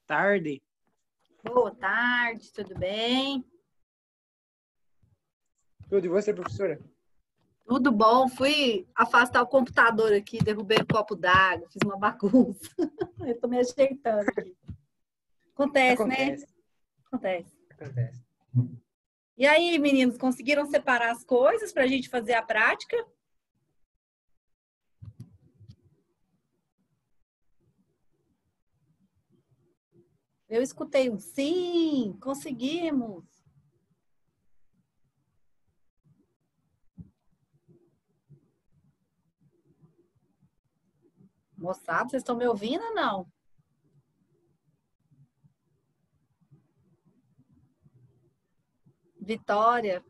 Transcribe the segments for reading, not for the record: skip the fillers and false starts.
tarde. Boa tarde, tudo bem? Tudo e você, professora? Tudo bom. Fui afastar o computador aqui, derrubei um copo d'água, fiz uma bagunça. Eu tô me ajeitando aqui. Acontece, né? Acontece. E aí, meninos, conseguiram separar as coisas para a gente fazer a prática? Eu escutei um sim, conseguimos. Moçada, vocês estão me ouvindo ou não? Vitória,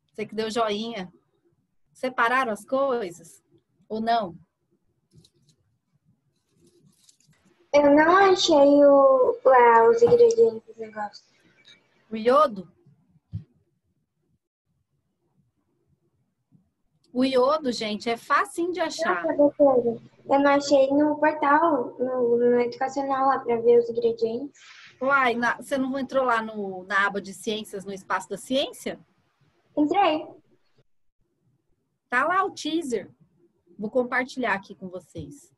você que deu joinha. Separaram as coisas ou não? Eu não achei lá os ingredientes do negócio. O iodo? O iodo, gente, é facinho de achar. Não, professora, eu não achei no portal, no educacional lá para ver os ingredientes. Uai, você não entrou lá na aba de ciências, no espaço da ciência? Entrei. Tá lá o teaser. Vou compartilhar aqui com vocês.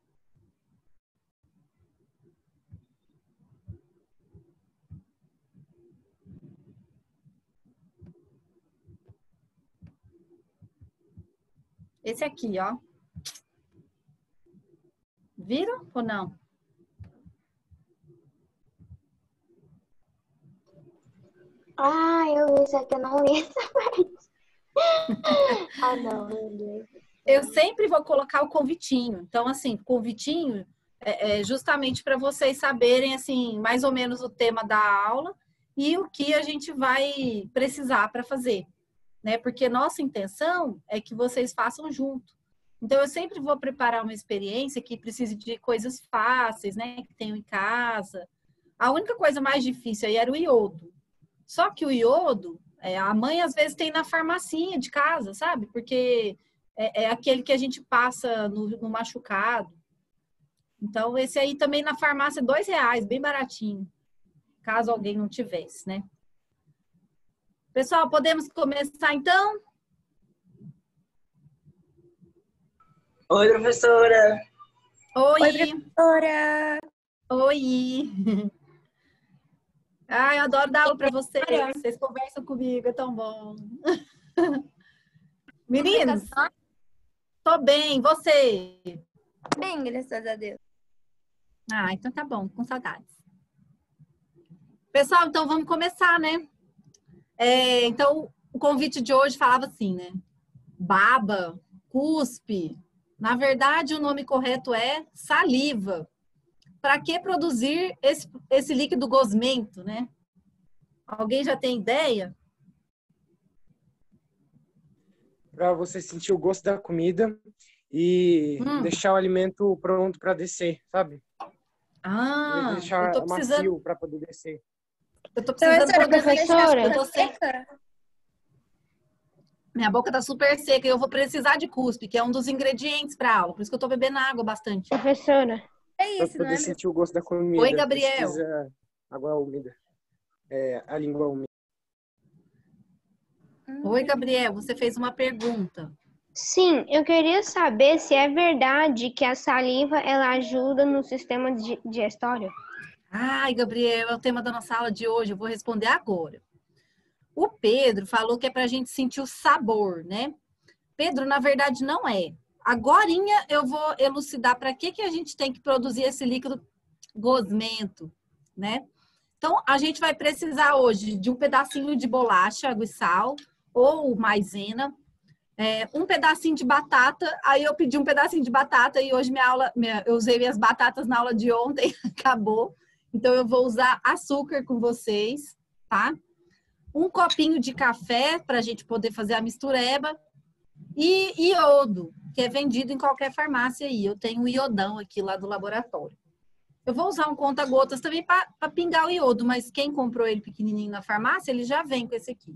Esse aqui, ó. Viram ou não? Ah, eu vi isso aqui, eu não li essa parte. Ah, não, meu Deus. Eu sempre vou colocar o convitinho. Então, assim, convitinho é justamente para vocês saberem, assim, mais ou menos o tema da aula e o que a gente vai precisar para fazer, né? Porque nossa intenção é que vocês façam junto. Então, eu sempre vou preparar uma experiência que precise de coisas fáceis, né? Que tenham em casa. A única coisa mais difícil aí era o iodo. Só que o iodo, a mãe às vezes tem na farmacinha de casa, sabe? Porque é aquele que a gente passa no machucado. Então, esse aí também na farmácia, R$2, bem baratinho. Caso alguém não tivesse, né? Pessoal, podemos começar então? Oi, professora. Oi. Oi, professora. Oi. Ai, eu adoro dar aula para vocês. Vocês conversam comigo, é tão bom. Meninos, tô bem. Você? Bem, graças a Deus. Ah, então tá bom. Com saudades. Pessoal, então vamos começar, né? Então, o convite de hoje falava assim, né? Baba, cuspe. Na verdade, o nome correto é saliva. Para que produzir esse líquido gosmento, né? Alguém já tem ideia? Para você sentir o gosto da comida e deixar o alimento pronto para descer, sabe? Ah, deixar eu tô precisando... macio para poder descer. Eu tô precisando... Professora, eu tô seca. Minha boca tá super seca e eu vou precisar de cuspe, que é um dos ingredientes para aula. Por isso que eu tô bebendo água bastante. Professora. Para poder sentir o gosto da comida. Oi, Gabriel. Precisa água úmida. A língua úmida. Oi, Gabriel. Você fez uma pergunta. Sim, eu queria saber se é verdade que a saliva ela ajuda no sistema digestório. Ai, Gabriel, é o tema da nossa aula de hoje. Eu vou responder agora. O Pedro falou que é para a gente sentir o sabor, né? Pedro, na verdade, não é. Agorinha eu vou elucidar para que a gente tem que produzir esse líquido gosmento, né? Então, a gente vai precisar hoje de um pedacinho de bolacha, água e sal, ou maisena, um pedacinho de batata. Aí eu pedi um pedacinho de batata e hoje eu usei minhas batatas na aula de ontem, acabou. Então, eu vou usar açúcar com vocês, tá? Um copinho de café para a gente poder fazer a mistureba. E iodo, que é vendido em qualquer farmácia aí. Eu tenho um iodão aqui lá do laboratório. Eu vou usar um conta-gotas também para pingar o iodo, mas quem comprou ele pequenininho na farmácia, ele já vem com esse aqui.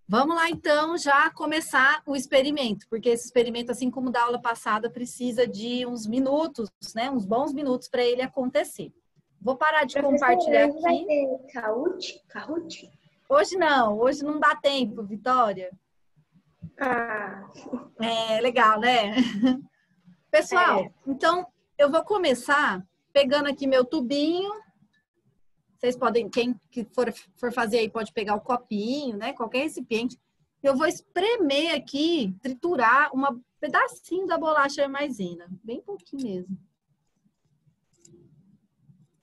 Vamos lá, então, já começar o experimento, porque esse experimento, assim como da aula passada, precisa de uns minutos, né? Uns bons minutos para ele acontecer. Vou parar de Professora, compartilhar hoje vai aqui. ter Kahoot? Hoje não dá tempo, Vitória. Ah, É legal, né? Pessoal, então eu vou começar pegando aqui meu tubinho. Vocês podem, quem que for fazer aí pode pegar o copinho, né? Qualquer recipiente. Eu vou espremer aqui, triturar um pedacinho da bolacha maisena. Bem pouquinho mesmo.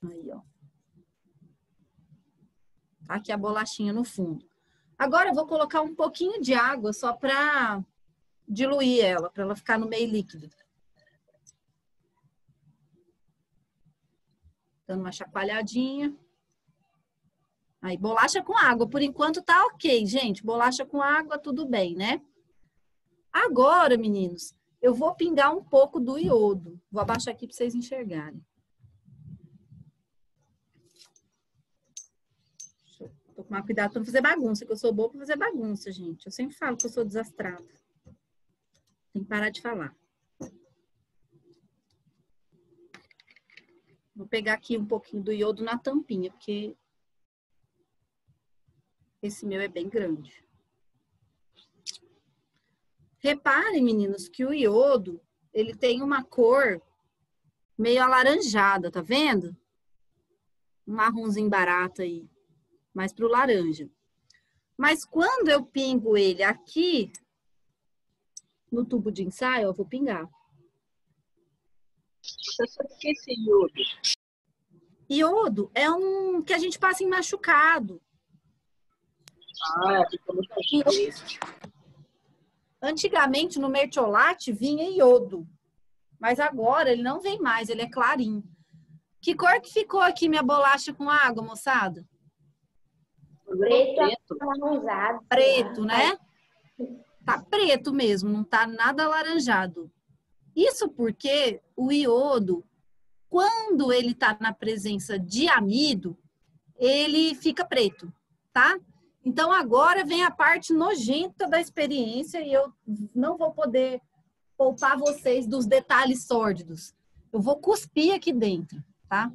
Aí, ó. Tá aqui a bolachinha no fundo. Agora eu vou colocar um pouquinho de água só para diluir ela, para ela ficar no meio líquido. Dando uma chacoalhadinha. Aí, bolacha com água. Por enquanto tá ok, gente. Bolacha com água, tudo bem, né? Agora, meninos, eu vou pingar um pouco do iodo. Vou abaixar aqui para vocês enxergarem. Tô com cuidado para não fazer bagunça, que eu sou boa para fazer bagunça, gente. Eu sempre falo que eu sou desastrada. Tem que parar de falar. Vou pegar aqui um pouquinho do iodo na tampinha, porque esse meu é bem grande. Reparem, meninos, que o iodo, ele tem uma cor meio alaranjada, tá vendo? Um marronzinho barato aí, mais pro laranja. Mas quando eu pingo ele aqui no tubo de ensaio, eu vou pingar. Professora, o que é esse iodo? Iodo é um que a gente passa em machucado. Ah, fica muita gente. Antigamente, no mertiolate, vinha iodo. Mas agora ele não vem mais, ele é clarinho. Que cor que ficou aqui minha bolacha com água, moçada? preto alaranjado. Preto, né? Tá preto mesmo, não tá nada alaranjado. Isso porque o iodo, quando ele tá na presença de amido, ele fica preto, tá? Então, agora vem a parte nojenta da experiência e eu não vou poder poupar vocês dos detalhes sórdidos. Eu vou cuspir aqui dentro, tá?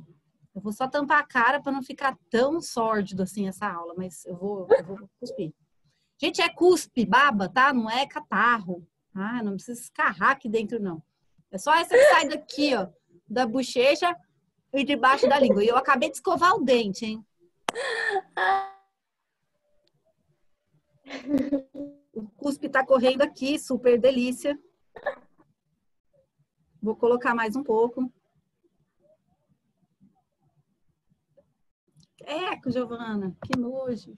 Eu vou só tampar a cara para não ficar tão sórdido assim essa aula, mas eu vou cuspir. Gente, é cuspe, baba, tá? Não é catarro. Ah, não precisa escarrar aqui dentro, não. É só essa que sai daqui, ó, da bochecha e debaixo da língua. E eu acabei de escovar o dente, hein? O cuspe tá correndo aqui, super delícia. Vou colocar mais um pouco. Giovana, que nojo.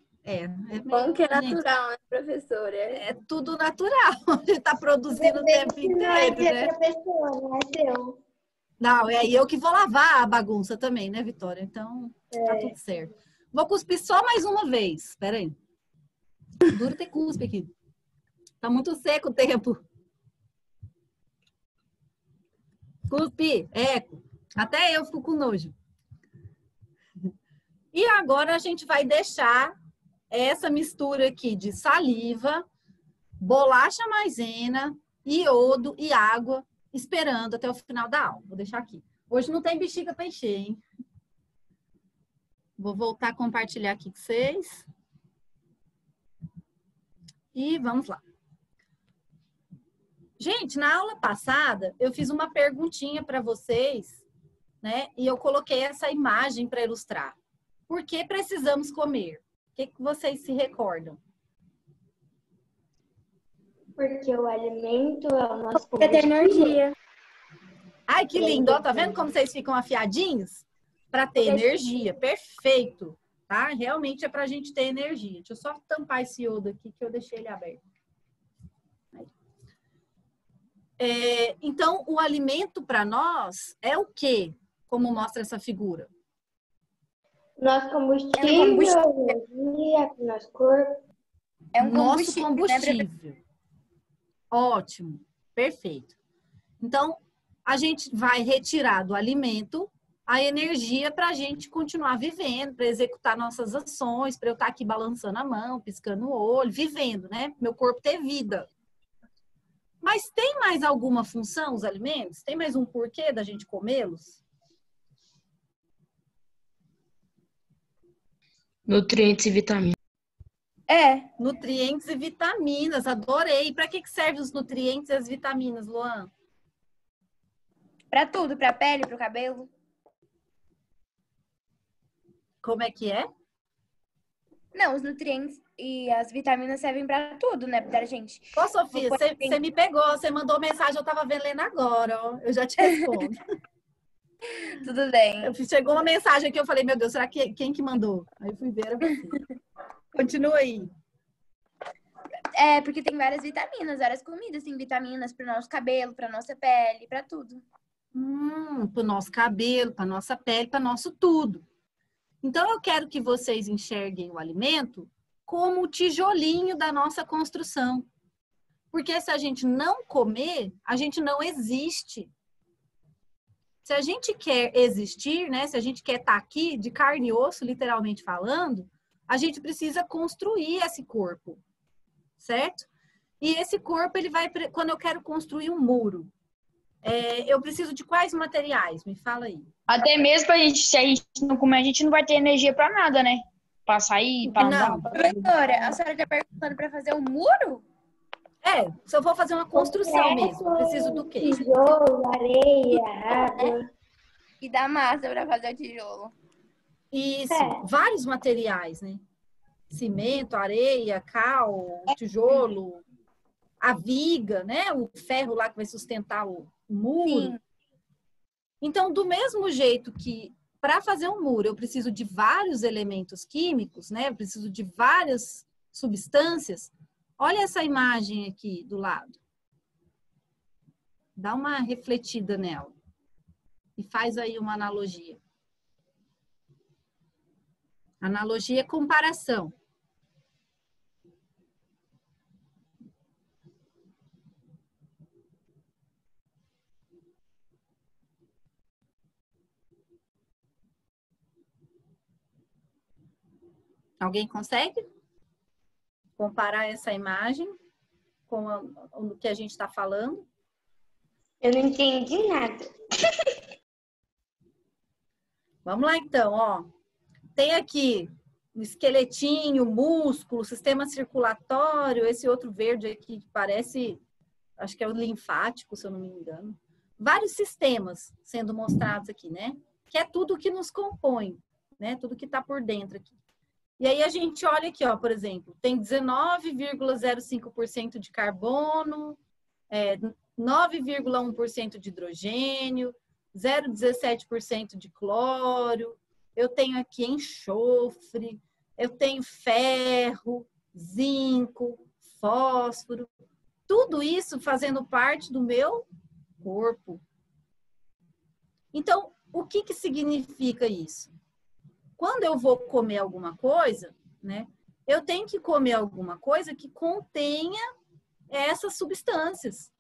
Bom que é natural, né, professora? É tudo natural. A gente tá produzindo o tempo inteiro, né? Professora, não é seu. Não, é eu que vou lavar a bagunça também, né, Vitória? Então, tá tudo certo. Vou cuspir só mais uma vez. Espera aí. Duro ter cuspe aqui. Tá muito seco o tempo. Cuspe, eco. Até eu fico com nojo. E agora a gente vai deixar essa mistura aqui de saliva, bolacha maisena, iodo e água esperando até o final da aula. Vou deixar aqui. Hoje não tem bexiga para encher, hein? Vou voltar a compartilhar aqui com vocês. E vamos lá. Gente, na aula passada, eu fiz uma perguntinha para vocês, né? E eu coloquei essa imagem para ilustrar. Por que precisamos comer? O que vocês se recordam? Porque o alimento é o nosso Porque tem energia. Ai, que lindo! Ó, tá vendo como vocês ficam afiadinhos? Para ter energia. Perfeito. Tá? Realmente é para a gente ter energia. Deixa eu só tampar esse iodo aqui que eu deixei ele aberto. Então, o alimento para nós é o quê? Como mostra essa figura? Nosso combustível, energia, nosso corpo. É um nosso combustível. combustível. Ótimo. Perfeito. Então, a gente vai retirar do alimento a energia para a gente continuar vivendo, para executar nossas ações, para eu estar aqui balançando a mão, piscando o olho, vivendo, né? Meu corpo ter vida. Mas tem mais alguma função os alimentos? Tem mais um porquê da gente comê-los? Nutrientes e vitaminas. Nutrientes e vitaminas, adorei. Para que servem os nutrientes e as vitaminas, Luan? Pra tudo, pra pele, pro cabelo. Como é que é? Não, os nutrientes e as vitaminas servem pra tudo, né, pra gente. Ô, Sofia, você me pegou, você mandou mensagem, eu tava lendo agora, ó. Eu já te respondo. Tudo bem. Chegou uma mensagem aqui, eu falei, meu Deus, será que quem que mandou? Aí fui ver, era você. Continua aí. Porque tem várias vitaminas, várias comidas tem vitaminas pro nosso cabelo, pra nossa pele, pra tudo. Pro nosso cabelo, pra nossa pele, pra nosso tudo. Então, eu quero que vocês enxerguem o alimento como o tijolinho da nossa construção. Porque se a gente não comer, a gente não existe. Se a gente quer existir, né? Se a gente quer estar aqui de carne e osso, literalmente falando, a gente precisa construir esse corpo, certo? E esse corpo, ele vai... Quando eu quero construir um muro, eu preciso de quais materiais? Me fala aí. Até mesmo se a gente não comer, a gente não vai ter energia pra nada, né? Pra sair, pra andar. Não. Professora, a senhora tá perguntando pra fazer um muro? Se eu for fazer uma construção mesmo, preciso do quê? Tijolo, areia, água. E da massa pra fazer o tijolo. Isso, vários materiais, né? Cimento, areia, cal, tijolo, a viga, né? O ferro lá que vai sustentar o muro. Sim. Então, do mesmo jeito que para fazer um muro eu preciso de vários elementos químicos, né? Eu preciso de várias substâncias. Olha essa imagem aqui do lado. Dá uma refletida nela. E faz aí uma analogia. Analogia é comparação. Alguém consegue comparar essa imagem com o que a gente está falando? Eu não entendi nada. Vamos lá, então, ó. Tem aqui o esqueletinho, o músculo, o sistema circulatório, esse outro verde aqui que parece, acho que é o linfático, se eu não me engano. Vários sistemas sendo mostrados aqui, né? Que é tudo que nos compõe, né? Tudo que está por dentro aqui. E aí a gente olha aqui, ó, por exemplo, tem 19,05% de carbono, 9,1% de hidrogênio, 0,17% de cloro, eu tenho aqui enxofre, eu tenho ferro, zinco, fósforo, tudo isso fazendo parte do meu corpo. Então, o que que significa isso? Quando eu vou comer alguma coisa, né, eu tenho que comer alguma coisa que contenha essas substâncias.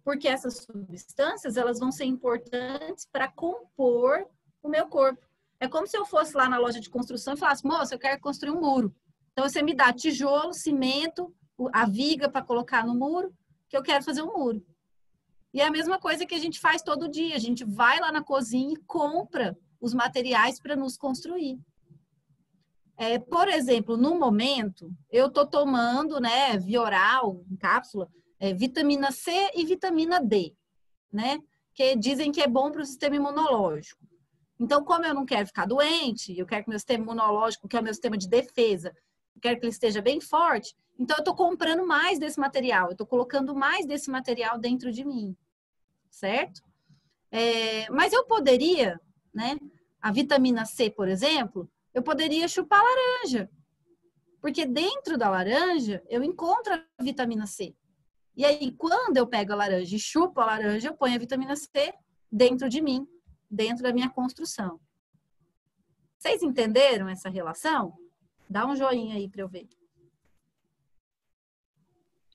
Porque essas substâncias, elas vão ser importantes para compor o meu corpo. É como se eu fosse lá na loja de construção e falasse, moça, eu quero construir um muro. Então, você me dá tijolo, cimento, a viga para colocar no muro, que eu quero fazer um muro. E é a mesma coisa que a gente faz todo dia. A gente vai lá na cozinha e compra os materiais para nos construir. Por exemplo, no momento, eu estou tomando, né, via oral, em cápsula, vitamina C e vitamina D, né? Que dizem que é bom para o sistema imunológico. Então, como eu não quero ficar doente, eu quero que o meu sistema imunológico, que é o meu sistema de defesa, eu quero que ele esteja bem forte, então eu estou comprando mais desse material, eu estou colocando mais desse material dentro de mim, certo? Mas eu poderia, né? A vitamina C, por exemplo, eu poderia chupar laranja, porque dentro da laranja eu encontro a vitamina C. E aí, quando eu pego a laranja e chupo a laranja, eu ponho a vitamina C dentro de mim, dentro da minha construção. Vocês entenderam essa relação? Dá um joinha aí para eu ver.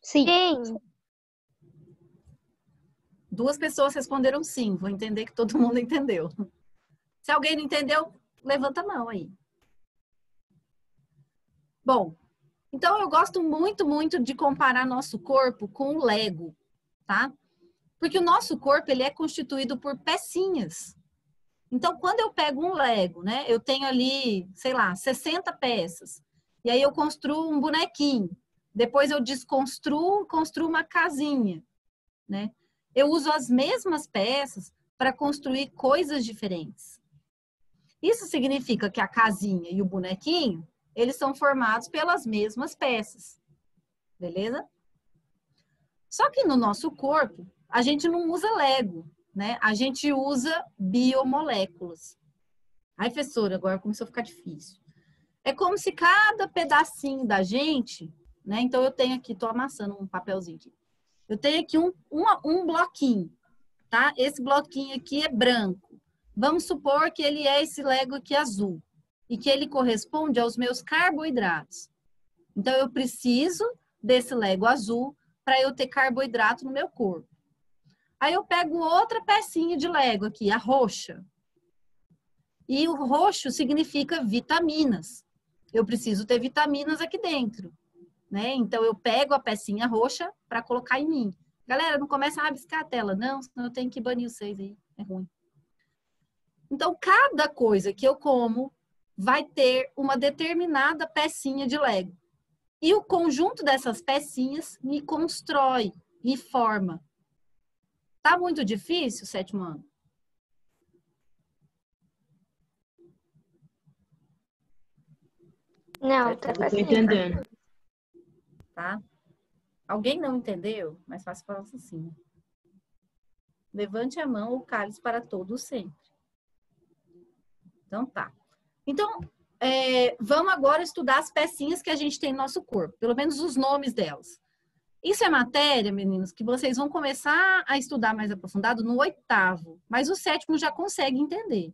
Sim. 2 pessoas responderam sim. Vou entender que todo mundo entendeu. Se alguém não entendeu, levanta a mão aí. Bom, então eu gosto muito, muito de comparar nosso corpo com o Lego, tá? Porque o nosso corpo, ele é constituído por pecinhas. Então, quando eu pego um Lego, né? Eu tenho ali, sei lá, 60 peças. E aí eu construo um bonequinho. Depois eu desconstruo, construo uma casinha, né? Eu uso as mesmas peças para construir coisas diferentes. Isso significa que a casinha e o bonequinho, eles são formados pelas mesmas peças. Beleza? Só que no nosso corpo, a gente não usa Lego, né? A gente usa biomoléculas. Ai, professora, agora começou a ficar difícil. É como se cada pedacinho da gente, né? Então, eu tenho aqui, tô amassando um papelzinho aqui. Eu tenho aqui um bloquinho, tá? Esse bloquinho aqui é branco. Vamos supor que ele é esse Lego aqui azul. E que ele corresponde aos meus carboidratos. Então, eu preciso desse Lego azul para eu ter carboidrato no meu corpo. Aí eu pego outra pecinha de Lego aqui, a roxa. E o roxo significa vitaminas. Eu preciso ter vitaminas aqui dentro, né? Então eu pego a pecinha roxa para colocar em mim. Galera, não começa a rabiscar a tela, não, senão eu tenho que banir vocês aí, é ruim. Então cada coisa que eu como vai ter uma determinada pecinha de Lego. E o conjunto dessas pecinhas me constrói, me forma. Tá muito difícil, sétimo ano? Não, tá Tô fácil. entendendo. Tá? Alguém não entendeu? Mas faça para assim. Levante a mão ou cálice para todos sempre. Então tá. Então, vamos agora estudar as pecinhas que a gente tem no nosso corpo. Pelo menos os nomes delas. Isso é matéria, meninos, que vocês vão começar a estudar mais aprofundado no 8º. Mas o 7º já consegue entender.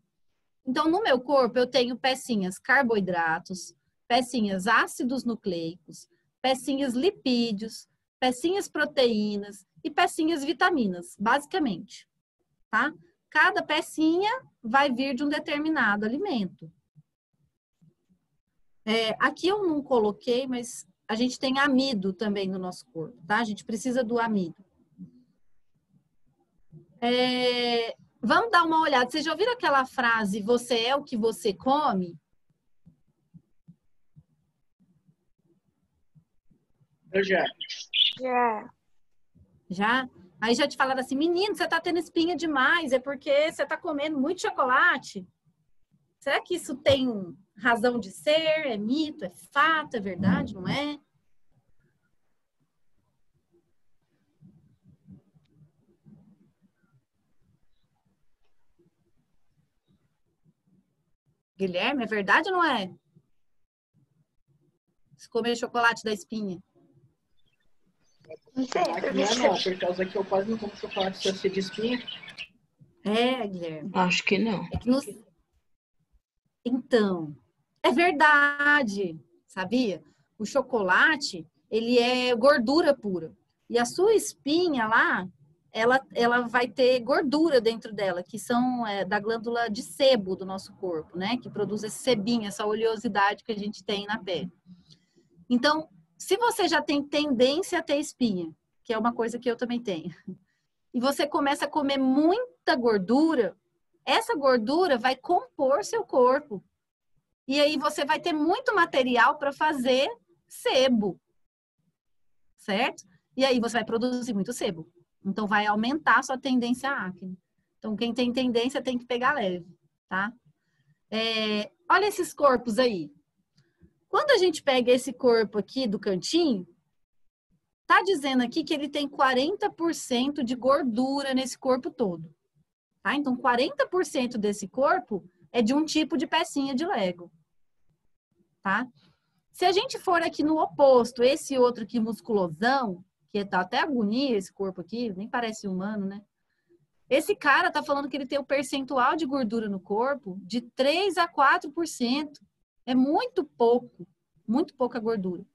Então, no meu corpo, eu tenho pecinhas carboidratos, pecinhas ácidos nucleicos, pecinhas lipídios, pecinhas proteínas e pecinhas vitaminas, basicamente, tá? Cada pecinha vai vir de um determinado alimento. Aqui eu não coloquei, mas a gente tem amido também no nosso corpo, tá? A gente precisa do amido. Vamos dar uma olhada. Vocês já ouviram aquela frase, você é o que você come? Eu já. Já. Já? Aí já te falaram assim, menino, você tá tendo espinha demais, é porque você tá comendo muito chocolate? Será que isso tem razão de ser? É mito? É fato? É verdade? Não é? Guilherme, é verdade ou não é? Se comer chocolate da espinha. Não sei, Será que não é não? Por causa que eu quase não como chocolate se você de espinha. Guilherme. Acho que não. É que Então, é verdade, sabia? O chocolate, ele é gordura pura. E a sua espinha lá, ela vai ter gordura dentro dela, que são da glândula de sebo do nosso corpo, né? Que produz esse sebinho, essa oleosidade que a gente tem na pele. Então, se você já tem tendência a ter espinha, que é uma coisa que eu também tenho, e você começa a comer muita gordura, essa gordura vai compor seu corpo. E aí você vai ter muito material para fazer sebo. Certo? E aí você vai produzir muito sebo. Então vai aumentar a sua tendência à acne. Então quem tem tendência tem que pegar leve, tá? Olha esses corpos aí. Quando a gente pega esse corpo aqui do cantinho, tá dizendo aqui que ele tem 40% de gordura nesse corpo todo. Tá? Então, 40% desse corpo é de um tipo de pecinha de Lego. Tá? Se a gente for aqui no oposto, esse outro aqui musculosão, que tá até agonia esse corpo aqui, nem parece humano, né? Esse cara tá falando que ele tem um percentual de gordura no corpo de 3 a 4%. É muito pouca gordura.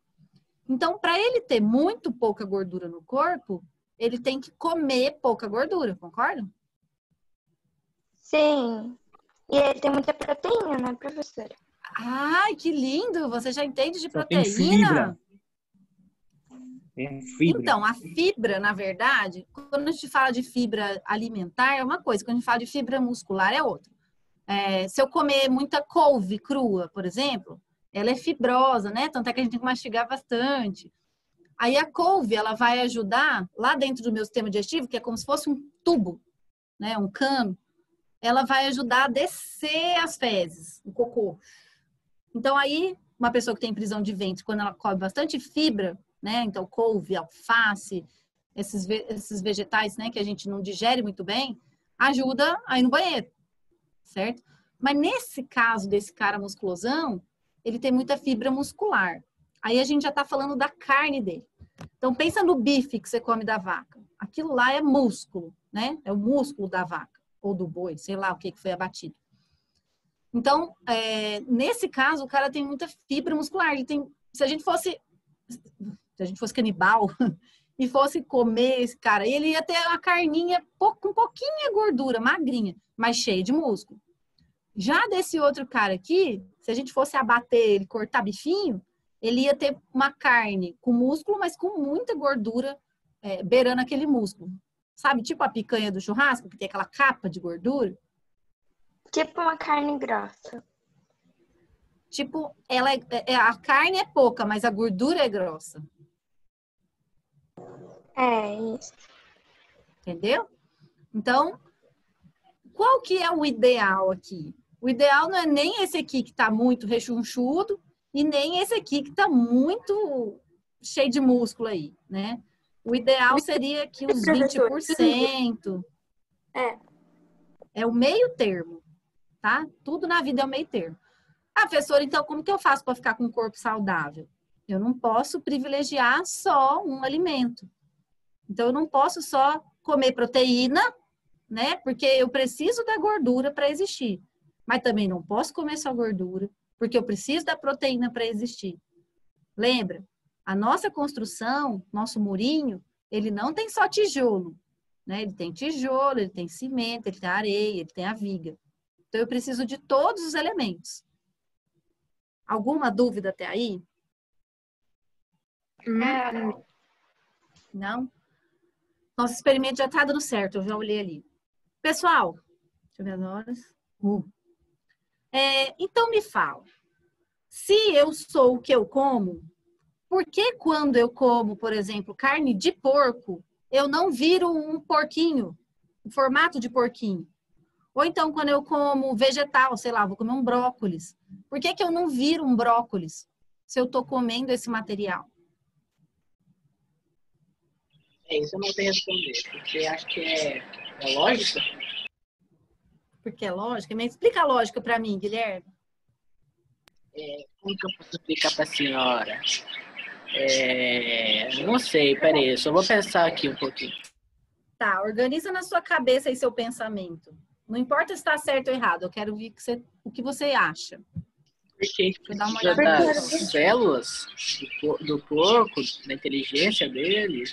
Então, para ele ter muito pouca gordura no corpo, ele tem que comer pouca gordura, concordam? Sim. E ele tem muita proteína, né, professora? Ai, que lindo! Você já entende de Só tem proteína? Fibra. Então, a fibra, na verdade, quando a gente fala de fibra alimentar é uma coisa, quando a gente fala de fibra muscular é outra. Se eu comer muita couve crua, por exemplo, ela é fibrosa, né? Tanto é que a gente tem que mastigar bastante. Aí a couve, ela vai ajudar lá dentro do meu sistema digestivo, que é como se fosse um tubo, né? Um cano. Ela vai ajudar a descer as fezes, o cocô. Então aí, uma pessoa que tem prisão de ventre, quando ela come bastante fibra, né? Então couve, alface, esses vegetais, né? Que a gente não digere muito bem, ajuda a ir no banheiro, certo? Mas nesse caso desse cara musculosão, ele tem muita fibra muscular. Aí a gente já tá falando da carne dele. Então pensa no bife que você come da vaca. Aquilo lá é músculo, né? É o músculo da vaca ou do boi, sei lá o que foi abatido. Então, nesse caso, o cara tem muita fibra muscular. Ele tem, se a gente fosse canibal e fosse comer esse cara, ele ia ter uma carninha com pouquinha gordura, magrinha, mas cheia de músculo. Já desse outro cara aqui, se a gente fosse abater ele, cortar bifinho, ele ia ter uma carne com músculo, mas com muita gordura beirando aquele músculo. Sabe, tipo a picanha do churrasco, que tem aquela capa de gordura? Tipo uma carne grossa. Tipo, a carne é pouca, mas a gordura é grossa. É isso. Entendeu? Então, qual que é o ideal aqui? O ideal não é nem esse aqui que tá muito rechonchudo e nem esse aqui que tá muito cheio de músculo aí, né? O ideal seria que os 20%. É o meio termo, tá? Tudo na vida é o meio termo. Ah, professora, então como que eu faço para ficar com um corpo saudável? Eu não posso privilegiar só um alimento. Então, eu não posso só comer proteína, né? Porque eu preciso da gordura para existir. Mas também não posso comer só gordura, porque eu preciso da proteína para existir. Lembra? A nossa construção, nosso murinho, ele não tem só tijolo, né? Ele tem tijolo, ele tem cimento, ele tem areia, ele tem a viga. Então, eu preciso de todos os elementos. Alguma dúvida até aí? Não? Nosso experimento já está dando certo, eu já olhei ali. Pessoal, deixa eu ver as horas. Então, me fala. Se eu sou o que eu como, por que quando eu como, por exemplo, carne de porco, eu não viro um porquinho, um formato de porquinho? Ou então, quando eu como vegetal, sei lá, vou comer um brócolis. Por que eu não viro um brócolis se eu estou comendo esse material? Isso eu não sei responder, porque acho que é lógica. Porque é lógica? Mas explica a lógica para mim, Guilherme. Como que eu posso explicar para a senhora? Não sei, peraí, eu só vou pensar aqui um pouquinho. Tá, organiza na sua cabeça aí seu pensamento. Não importa se está certo ou errado, eu quero ver o que você acha. Porque a gente precisa das células do porco, da inteligência dele.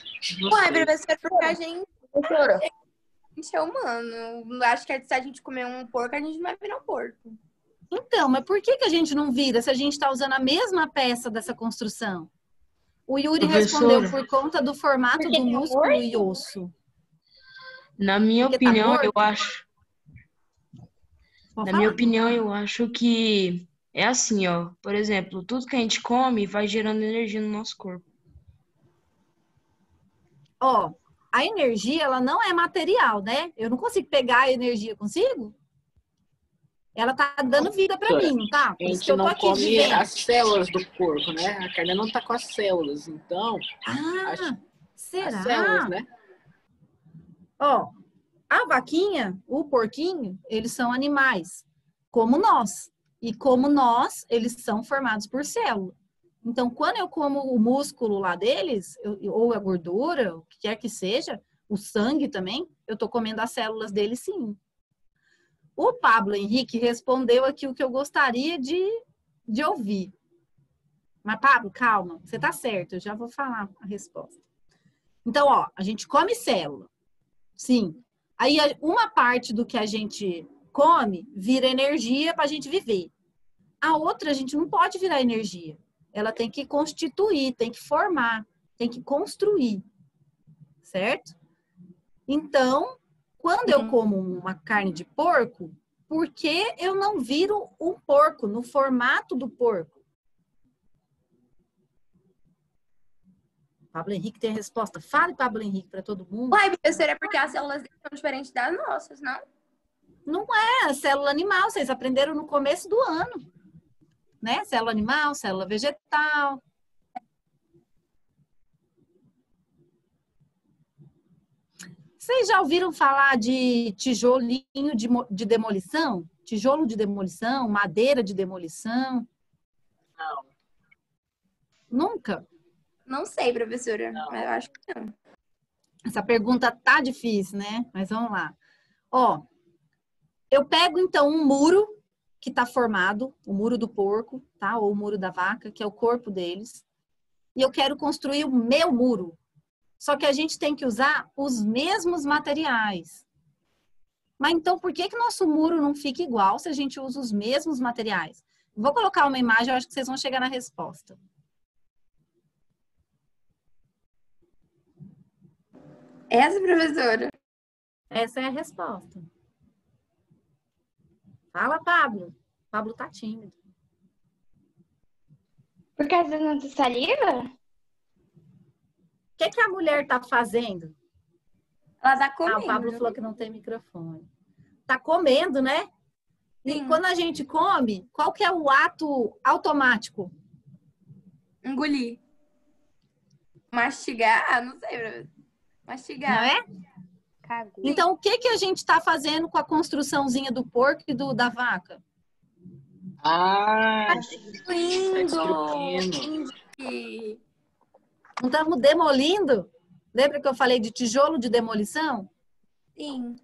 Ué, professora, porque a gente é humano. Acho que se a gente comer um porco, a gente não vai virar um porco. Então, mas por que a gente não vira se a gente está usando a mesma peça dessa construção? O Yuri respondeu por conta do formato do músculo e osso. Na minha opinião, eu acho. Pode Na falar. minha opinião, eu acho que é assim, ó. Por exemplo, tudo que a gente come vai gerando energia no nosso corpo. Ó, a energia, ela não é material, né? Eu não consigo pegar a energia, consigo? Ela tá dando vida pra mim, não tá? A Por isso gente que eu tô não aqui come vivendo. as células do porco, né? A carne não tá com as células, então... Será? As células, né? Ó, a vaquinha, o porquinho, eles são animais, como nós. E como nós, eles são formados por célula. Então, quando eu como o músculo lá deles, ou a gordura, o que quer que seja, o sangue também, eu tô comendo as células deles sim. O Pablo Henrique respondeu aqui o que eu gostaria de ouvir. Mas, Pablo, calma, você tá certo, eu já vou falar a resposta. Então, ó, a gente come célula. Sim. Aí, uma parte do que a gente come vira energia para a gente viver. A outra, a gente não pode virar energia. Ela tem que constituir, tem que formar, tem que construir. Certo? Então, quando eu como uma carne de porco, por que eu não viro um porco no formato do porco? Pablo Henrique tem a resposta. Fale, Pablo Henrique, para todo mundo. Uai, professora, é porque as células dele são diferentes das nossas, não? Não é célula animal, vocês aprenderam no começo do ano. Né? Célula animal, célula vegetal. Vocês já ouviram falar de tijolinho de demolição? Tijolo de demolição, madeira de demolição? Não. Nunca? Não sei, professora. Não. Eu acho que não. Essa pergunta tá difícil, né? Mas vamos lá. Ó, eu pego então um muro que tá formado, o muro do porco, tá? Ou o muro da vaca, que é o corpo deles. E eu quero construir o meu muro. Só que a gente tem que usar os mesmos materiais. Mas então, por que nosso muro não fica igual se a gente usa os mesmos materiais? Vou colocar uma imagem, eu acho que vocês vão chegar na resposta. Essa, professora? Essa é a resposta. Fala, Pablo. Pablo tá tímido. Por causa da nossa saliva? O que a mulher tá fazendo? Ela tá Ah, comendo. o Pablo falou que não tem microfone. Tá comendo, né? E Sim. quando a gente come, qual que é o ato automático? Engolir. Mastigar? Ah, não sei, professora. Mastigar. Não é? Cagou. Então, o que a gente tá fazendo com a construçãozinha do porco e da vaca? Ah, Lindo! Não estamos demolindo? Lembra que eu falei de tijolo de demolição? Sim.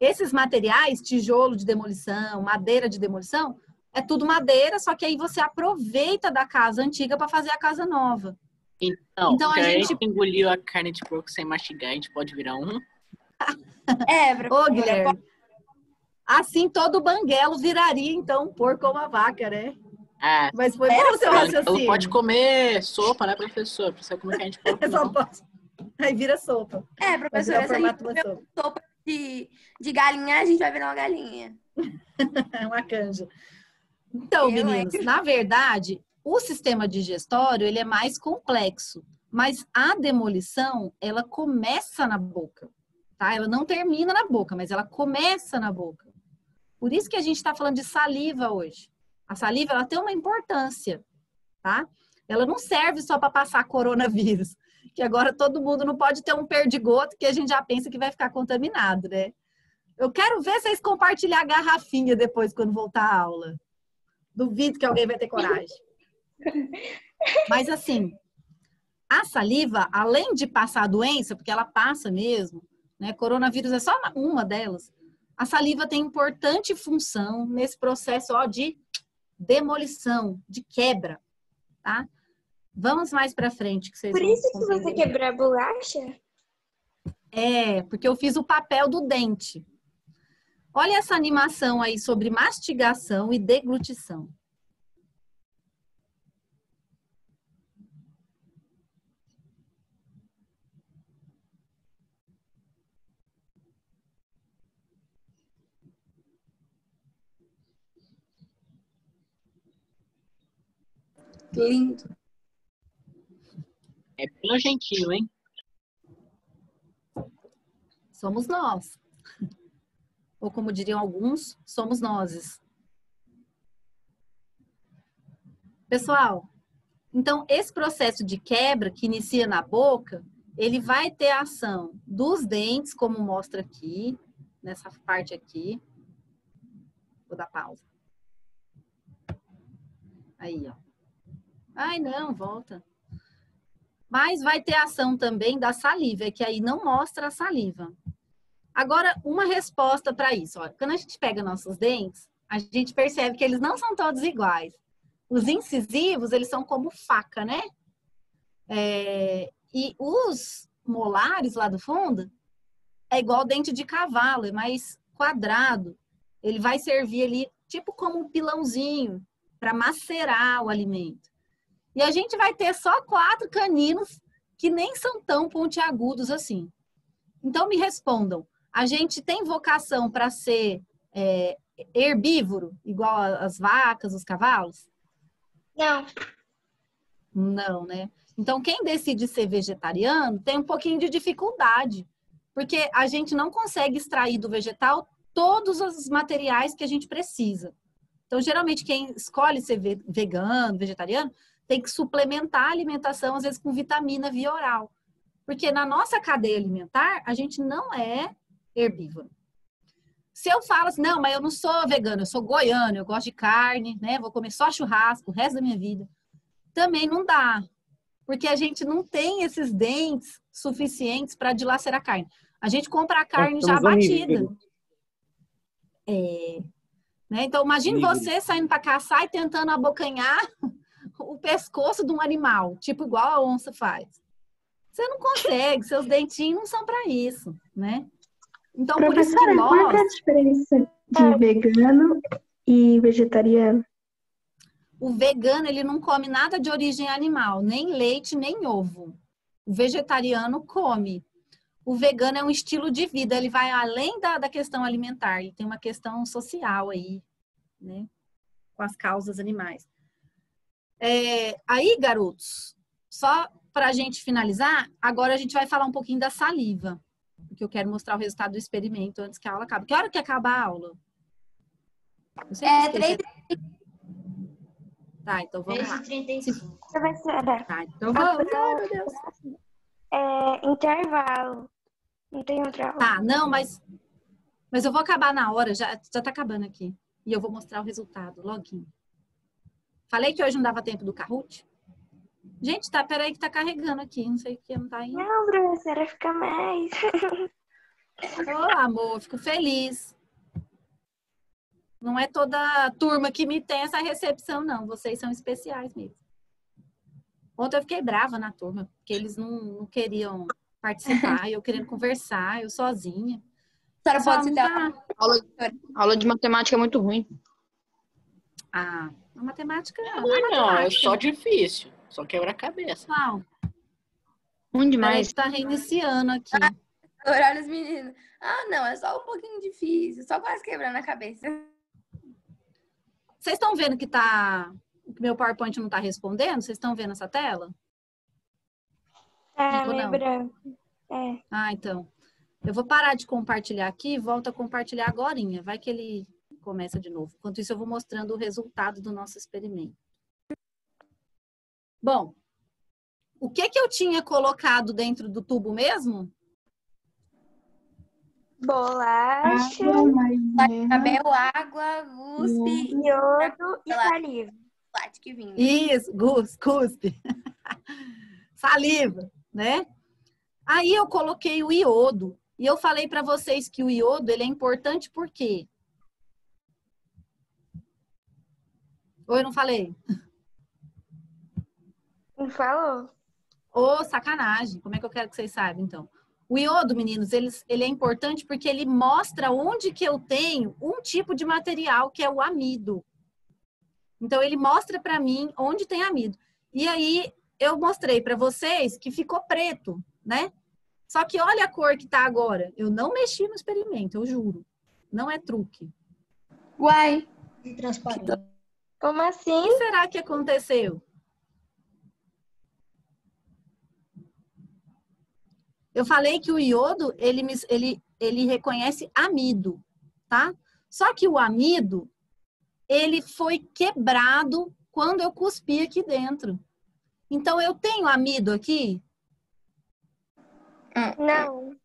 Esses materiais, tijolo de demolição, madeira de demolição, é tudo madeira, só que aí você aproveita da casa antiga para fazer a casa nova. Então a a gente gente engoliu a carne de porco sem mastigar, a gente pode virar um? É, Ô, professora. Guilherme, assim todo banguelo viraria, então, um porco ou uma vaca, né? Ah, Mas foi bom o seu ela raciocínio. pode comer sopa, né, professor? Precisa comer carne de porco, Só não. pode. Aí vira sopa. É, Vai virar professora, o se a formato gente de uma comer sopa. sopa de galinha, a gente vai virar uma galinha. É uma canja. Então, Eu, meninos, na verdade, o sistema digestório, ele é mais complexo. Mas a demolição, ela começa na boca, tá? Ela não termina na boca, mas ela começa na boca. Por isso que a gente está falando de saliva hoje. A saliva, ela tem uma importância, tá? Ela não serve só para passar coronavírus, que agora todo mundo não pode ter um perdigoto que a gente já pensa que vai ficar contaminado, né? Eu quero ver vocês compartilhar a garrafinha depois, quando voltar à aula. Duvido que alguém vai ter coragem. Mas assim, a saliva, além de passar a doença, porque ela passa mesmo, né? Coronavírus é só uma delas. A saliva tem importante função nesse processo de demolição, de quebra, tá? Vamos mais para frente que vocês Por vão isso que você compreender. quebrou a bolacha? É, porque eu fiz o papel do dente. Olha essa animação aí sobre mastigação e deglutição. Lindo. É bem nojentinho, hein? Somos nós. Ou como diriam alguns, somos nozes. Pessoal, então esse processo de quebra que inicia na boca, ele vai ter a ação dos dentes, como mostra aqui, nessa parte aqui. Vou dar pausa. Aí, ó. Ai, não, volta. Mas vai ter ação também da saliva, que aí não mostra a saliva. Agora, uma resposta para isso. Ó. Quando a gente pega nossos dentes, a gente percebe que eles não são todos iguais. Os incisivos, eles são como faca, né? E os molares lá do fundo é igual dente de cavalo, é mais quadrado. Ele vai servir ali tipo como um pilãozinho para macerar o alimento. E a gente vai ter só 4 caninos que nem são tão pontiagudos assim. Então me respondam, A gente tem vocação para ser herbívoro, igual as vacas, os cavalos? Não. Não, né? Então, quem decide ser vegetariano tem um pouquinho de dificuldade, porque a gente não consegue extrair do vegetal todos os materiais que a gente precisa. Então, geralmente, quem escolhe ser vegano, vegetariano, tem que suplementar a alimentação, às vezes, com vitamina via oral. Porque na nossa cadeia alimentar, a gente não é herbívoro. Se eu falo assim, não, mas eu não sou vegano, eu sou goiano, eu gosto de carne, né? Vou comer só churrasco o resto da minha vida. Também não dá. Porque a gente não tem esses dentes suficientes para dilacerar a carne. A gente compra a carne já batida. Né? Então, imagine você saindo para caçar e tentando abocanhar o pescoço de um animal, tipo igual a onça faz. Você não consegue, seus dentinhos não são para isso, né? Então, por isso que nós... qual é a diferença de vegano e vegetariano? O vegano, ele não come nada de origem animal, nem leite, nem ovo. O vegetariano come. O vegano é um estilo de vida, ele vai além da questão alimentar, e tem uma questão social aí, né? Com as causas animais. Aí, garotos, só para a gente finalizar, agora a gente vai falar um pouquinho da saliva, porque eu quero mostrar o resultado do experimento antes que a aula acabe. Que hora que acaba a aula? 3h35. Tá, então vamos lá. 3h35. Tá, então vamos. Ai, meu Deus. Intervalo. Não tem outra aula. Tá, não, mas eu vou acabar na hora, já tá acabando aqui. E eu vou mostrar o resultado, loguinho. Falei que hoje não dava tempo do Kahoot? Gente, tá, peraí que tá carregando aqui, não sei o que, não tá indo. Não, professora, fica mais. Ô, amor, fico feliz. Não é toda turma que me tem essa recepção, não. Vocês são especiais mesmo. Ontem eu fiquei brava na turma, porque eles não queriam participar, eu querendo conversar, eu sozinha. A senhora pode citar. Aula de matemática é muito ruim. A matemática... Não, é só difícil. Só quebra a cabeça. Não. Ruim demais. Está reiniciando aqui. Olha os meninos. Ah, não, é só um pouquinho difícil. Só quase quebrando a cabeça. Vocês estão vendo que meu PowerPoint não está respondendo? Vocês estão vendo essa tela? Lembrando. Ah, então. Eu vou parar de compartilhar aqui e volto a compartilhar agorinha. Vai que ele começa de novo. Enquanto isso, eu vou mostrando o resultado do nosso experimento. Bom, o que eu tinha colocado dentro do tubo mesmo? Bolacha, Cabelo, água, guspe, iodo e saliva. Que vinho. Isso, cuspe. Saliva, né? Aí eu coloquei o iodo. E eu falei para vocês que o iodo, ele é importante por quê? Ou eu não falei? Não falou. Ô, sacanagem. Como é que eu quero que vocês saibam, então? O iodo, meninos, ele é importante porque ele mostra onde que eu tenho um tipo de material, que é o amido. Então, ele mostra para mim onde tem amido. E aí, eu mostrei para vocês que ficou preto, né? Só que olha a cor que tá agora. Eu não mexi no experimento, eu juro. Não é truque. Uai. Transparente. Como assim? O que será que aconteceu? Eu falei que o iodo, ele reconhece amido, tá? Só que o amido, ele foi quebrado quando eu cuspi aqui dentro. Então, eu tenho amido aqui? Não.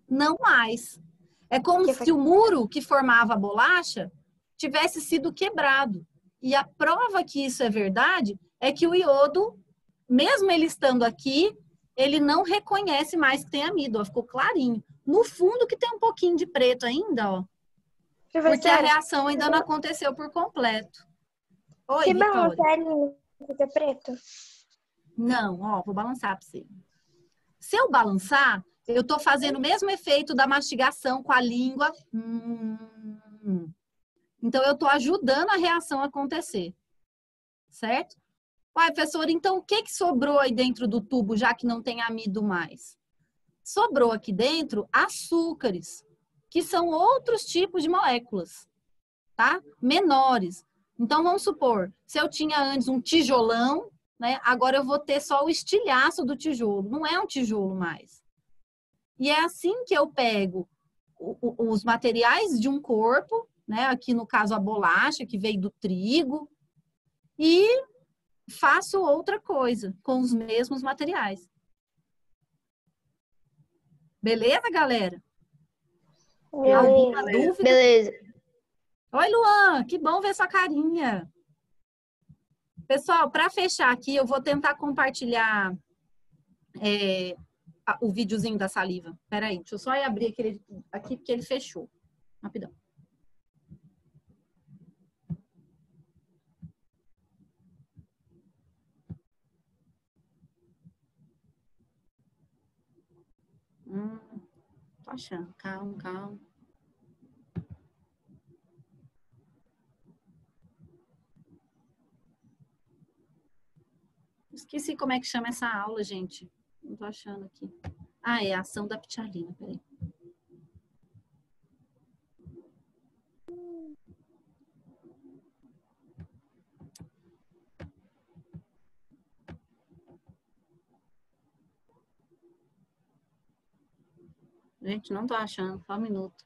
Não mais. É como se o muro que formava a bolacha tivesse sido quebrado. E a prova que isso é verdade é que o iodo, mesmo ele estando aqui, ele não reconhece mais que tem amido, ó, ficou clarinho. No fundo que tem um pouquinho de preto ainda, ó. Porque a reação ainda não aconteceu por completo. Oi, Se Vitória. balançar, ele fica preto? Não, ó, vou balançar para você. Se eu balançar, eu tô fazendo o mesmo efeito da mastigação com a língua. Então, eu tô ajudando a reação a acontecer. Certo? Uai, professora, então o que sobrou aí dentro do tubo, já que não tem amido mais? Sobrou aqui dentro açúcares. que são outros tipos de moléculas, tá? Menores. Então, vamos supor, se eu tinha antes um tijolão, né? Agora eu vou ter só o estilhaço do tijolo. Não é um tijolo mais. E é assim que eu pego os materiais de um corpo, né? Aqui no caso a bolacha, que veio do trigo, e faço outra coisa com os mesmos materiais. Beleza, galera? Alguma dúvida? Beleza. Oi, Luan, que bom ver sua carinha. Pessoal, para fechar aqui, eu vou tentar compartilhar o videozinho da saliva. Espera aí, deixa eu só abrir aqui porque ele fechou. Rapidão. Tô achando. Calma, calma. Esqueci como é que chama essa aula, gente. Não tô achando aqui. Ah, é a ação da ptialina. Peraí. Gente, não tô achando. Só um minuto.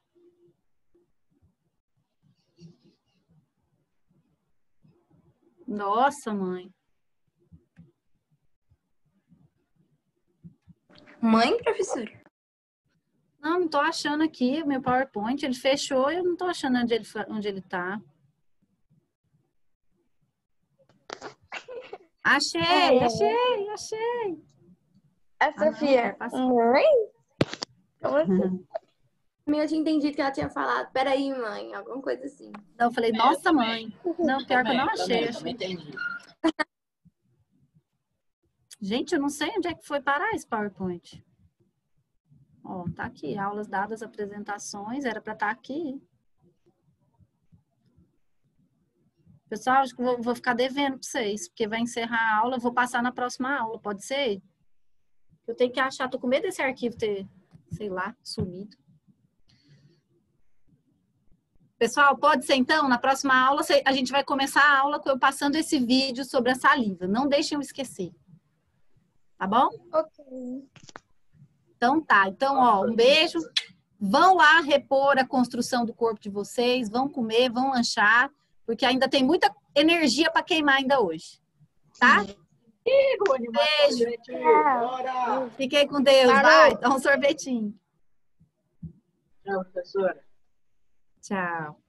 Nossa, mãe. Mãe, professora? Não, não tô achando aqui o meu PowerPoint. Ele fechou e eu não tô achando onde ele tá. Achei, achei, achei. A Sofia, mãe? Como assim? Eu tinha entendido que ela tinha falado, peraí, mãe, alguma coisa assim. Então eu falei, nossa, mãe. Não, pior que eu não achei. Também entendi. Gente, eu não sei onde é que foi parar esse PowerPoint. Ó, tá aqui, aulas dadas, apresentações, era para estar aqui. Pessoal, acho que vou ficar devendo para vocês, porque vai encerrar a aula, eu vou passar na próxima aula, pode ser? Eu tenho que achar, tô com medo desse arquivo ter, sei lá, sumido. Pessoal, pode ser então, na próxima aula, a gente vai começar a aula com eu passando esse vídeo sobre a saliva. Não deixem eu esquecer. Tá bom? Ok. Então tá. Então, ó, um beijo. Vão lá repor a construção do corpo de vocês, vão comer, vão lanchar, porque ainda tem muita energia para queimar ainda hoje. Tá? Beijo. Fiquei com Deus. Vai, dá um sorvetinho. Tchau, professora. Tchau.